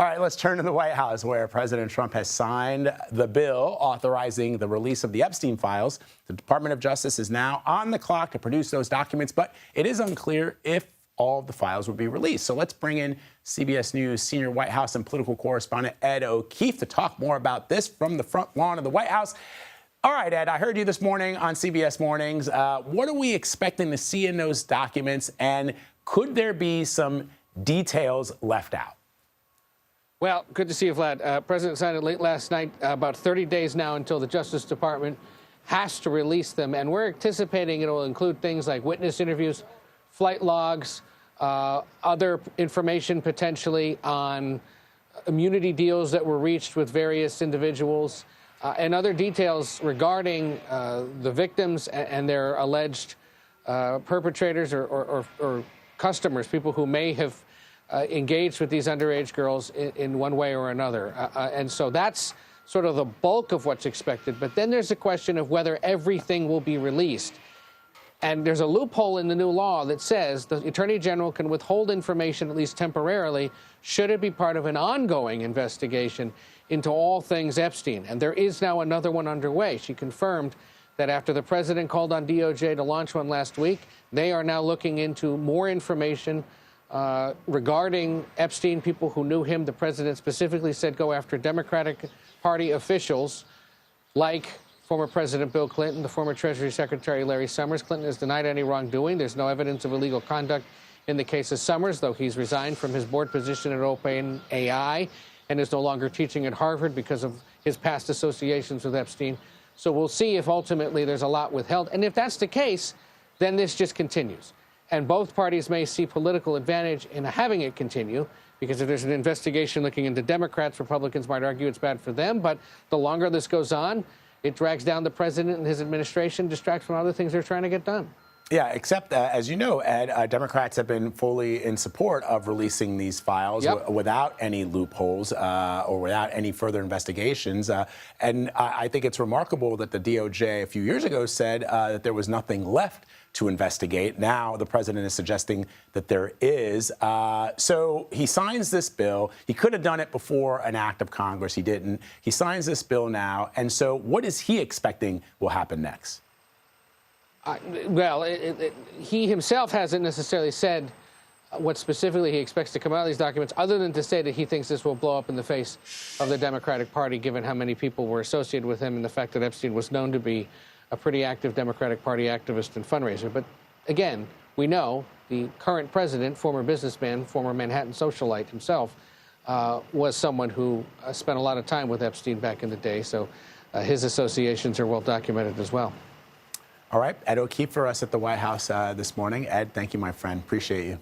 All right, let's turn to the White House, where President Trump has signed the bill authorizing the release of the Epstein Files. The Department of Justice is now on the clock to produce those documents, but it is unclear if all of the files will be released. So let's bring in CBS News senior White House and political correspondent Ed O'Keefe to talk more about this from the front lawn of the White House. All right, Ed, I heard you this morning on CBS Mornings. What are we expecting to see in those documents, and could there be some details left out? Well, good to see you, Vlad. President signed it late last night, about 30 days now until the Justice Department has to release them. And we're anticipating it will include things like witness interviews, flight logs, other information potentially on immunity deals that were reached with various individuals, and other details regarding the victims and their alleged perpetrators or customers, people who may have engaged with these underage girls in one way or another. And so that's sort of the bulk of what's expected. But then there's a question of whether everything will be released. And there's a loophole in the new law that says the Attorney General can withhold information, at least temporarily, should it be part of an ongoing investigation into all things Epstein. And there is now another one underway. She confirmed that after the president called on DOJ to launch one last week, they are now looking into more information regarding Epstein, people who knew him. The president specifically said go after Democratic Party officials like former President Bill Clinton, the former Treasury Secretary Larry Summers. Clinton has denied any wrongdoing. There's no evidence of illegal conduct in the case of Summers, though he's resigned from his board position at OpenAI and is no longer teaching at Harvard because of his past associations with Epstein. So we'll see if ultimately there's a lot withheld. And if that's the case, then this just continues. And both parties may see political advantage in having it continue, because if there's an investigation looking into Democrats, Republicans might argue it's bad for them. But the longer this goes on, it drags down the president and his administration, distracts from other things they're trying to get done. Yeah, except, as you know, Ed, Democrats have been fully in support of releasing these files without any loopholes or without any further investigations. And I think it's remarkable that the DOJ a few years ago said that there was nothing left to investigate. Now the president is suggesting that there is. So he signs this bill. He could have done it before an act of Congress. He didn't. He signs this bill now. And so what is he expecting will happen next? Well, he himself hasn't necessarily said what specifically he expects to come out of these documents, other than to say that he thinks this will blow up in the face of the Democratic Party, given how many people were associated with him and the fact that Epstein was known to be a pretty active Democratic Party activist and fundraiser. But again, we know the current president, former businessman, former Manhattan socialite himself, was someone who spent a lot of time with Epstein back in the day. So his associations are well documented as well. All right, Ed O'Keefe for us at the White House this morning. Ed, thank you, my friend. Appreciate you.